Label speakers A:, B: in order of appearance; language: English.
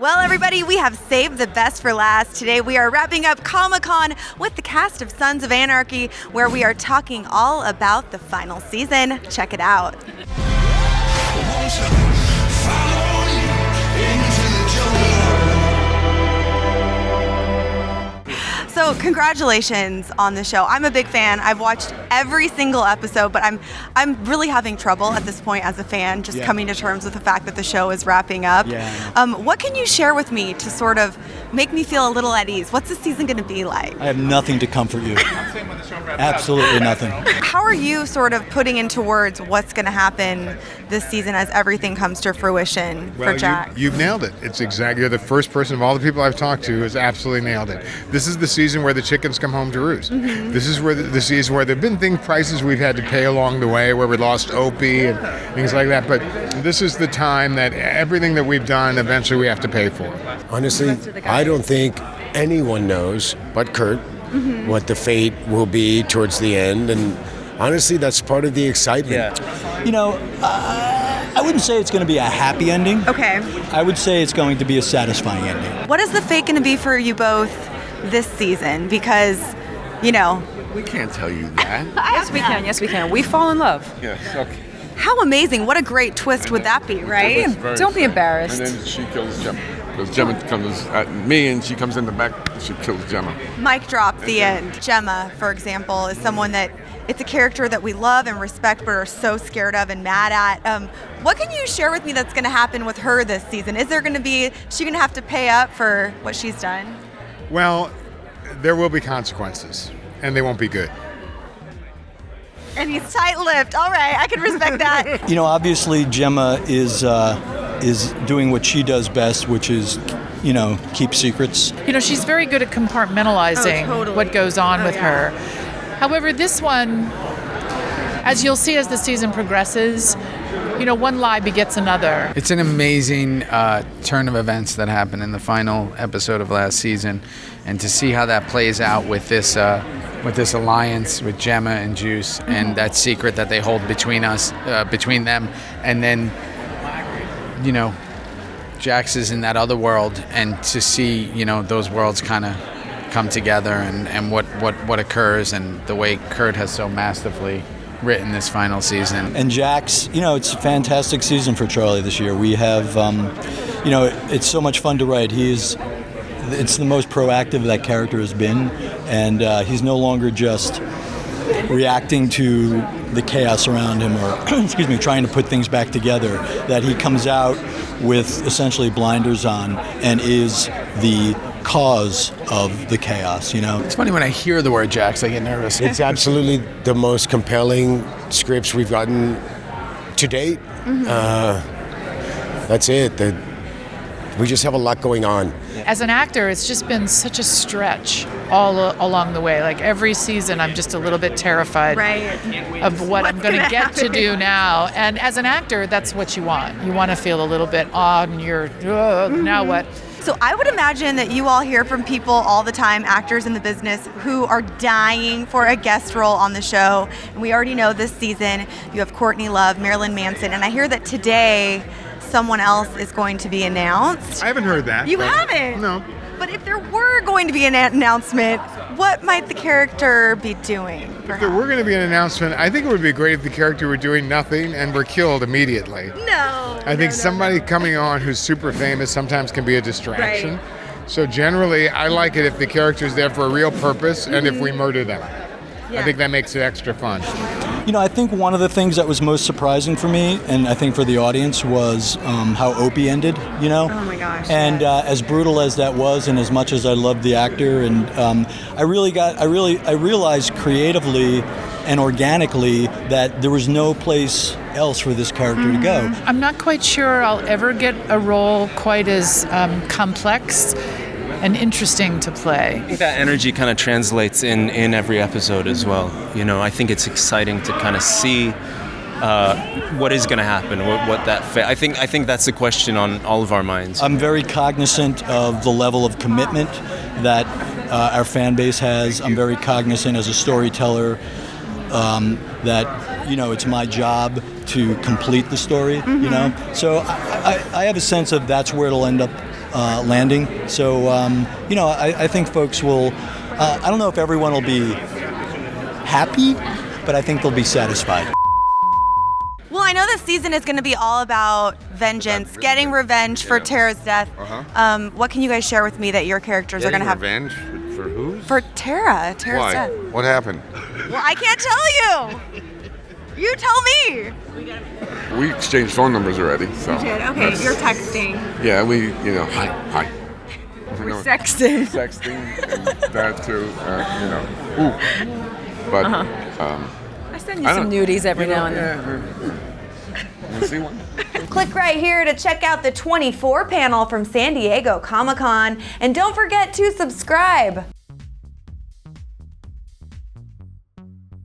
A: Well, everybody, we have saved the best for last. Today we are wrapping up Comic-Con with the cast of Sons of Anarchy, where we are talking all about the final season. Check it out. So congratulations on the show. I'm a big fan. I've watched every single episode, but I'm really having trouble at this point as a fan, just coming to terms with the fact that the show is wrapping up. What can you share with me to sort of make me feel a little at ease? What's the season going to be like?
B: I have nothing to comfort you. Absolutely nothing.
A: How are you sort of putting into words what's going to happen this season as everything comes to fruition for Jack?
C: You've nailed it. It's exactly, you're the first person of all the people I've talked to who has absolutely nailed it. This is the season where the chickens come home to roost. This is where the season where there have been prices we've had to pay along the way, where we lost Opie and things like that. But this is the time that everything that we've done, eventually we have to pay for.
D: Honestly, I don't think anyone knows but Kurt what the fate will be towards the end, and honestly, that's part of the excitement.
B: You know, I wouldn't say it's going to be a happy ending.
A: Okay.
B: I would say it's going to be a satisfying ending.
A: What is the fate going to be for you both this season? Because, you know...
E: We can't tell you that.
F: Yes, we can. We fall in love.
E: Yes, okay.
A: How amazing. What a great twist would that be, right?
F: Don't be embarrassed.
E: And then she kills Gemma. Because Gemma comes at me and she comes in the back, she kills Gemma.
A: Mic drop, the end. Gemma, for example, is someone that it's a character that we love and respect but are so scared of and mad at. What can you share with me that's going to happen with her this season? Is she going to have to pay up for what she's done?
C: Well, there will be consequences, and they won't be good.
A: And he's tight-lipped. All right, I can respect that.
B: You know, obviously Gemma is doing what she does best, which is, you know, keep secrets.
F: You know, she's very good at compartmentalizing what goes on with her. However, this one, as you'll see as the season progresses, you know, one lie begets another.
G: It's an amazing turn of events that happened in the final episode of last season, and to see how that plays out with this alliance with Gemma and Juice, and that secret that they hold between them, and then, you know, Jax is in that other world, and to see, you know, those worlds kind of come together, and what occurs, and the way Kurt has so masterfully written this final season.
B: And Jax, you know, it's a fantastic season for Charlie this year. We have, you know, it's so much fun to write. It's the most proactive that character has been, and he's no longer just reacting to the chaos around him or, excuse me, trying to put things back together, that he comes out with essentially blinders on and is the cause of the chaos, you know?
G: It's funny when I hear the word Jax, I get nervous.
D: It's absolutely the most compelling scripts we've gotten to date. That's it. We just have a lot going on.
F: As an actor, it's just been such a stretch all along the way. Like every season, I'm just a little bit terrified of what I'm going to get to do now. And as an actor, that's what you want. You want to feel a little bit odd and you're, now what?
A: So I would imagine that you all hear from people all the time, actors in the business, who are dying for a guest role on the show. And we already know this season you have Courtney Love, Marilyn Manson, and I hear that today someone else is going to be announced.
C: I haven't heard that.
A: You haven't?
C: No.
A: But if there were going to be an announcement, what might the character be doing?
C: If there were going to be an announcement, I think it would be great if the character were doing nothing and were killed immediately. I think somebody coming on who's super famous sometimes can be a distraction. So generally, I like it if the character's there for a real purpose and if we murder them. I think that makes it extra fun.
B: You know, I think one of the things that was most surprising for me, and I think for the audience, was how Opie ended, you know?
A: Oh my gosh.
B: And as brutal as that was, and as much as I loved the actor, and I realized creatively and organically that there was no place else for this character to go.
F: I'm not quite sure I'll ever get a role quite as complex and interesting to play.
H: I think that energy kind of translates in every episode as well. You know, I think it's exciting to kind of see what is going to happen, I think that's the question on all of our minds.
B: I'm very cognizant of the level of commitment that our fan base has. I'm very cognizant as a storyteller that, you know, it's my job to complete the story, you know? So I have a sense of that's where it'll end up landing. So, I think folks will, I don't know if everyone will be happy, but I think they'll be satisfied.
A: Well, I know this season is going to be all about vengeance, getting revenge for Tara's death. What can you guys share with me that your characters are going to have?
E: Revenge for who?
A: For Tara's
E: Why?
A: death.
E: What happened?
A: Well, I can't tell you. You tell me.
E: We exchanged phone numbers already. So
A: You did? Okay, you're texting.
E: yeah, hi.
A: We're sexting.
E: Sexting and that too. Ooh. But
I: I send you some nudies every now and then.
E: You wanna see one?
A: Click right here to check out the 24 panel from San Diego Comic-Con, and don't forget to subscribe.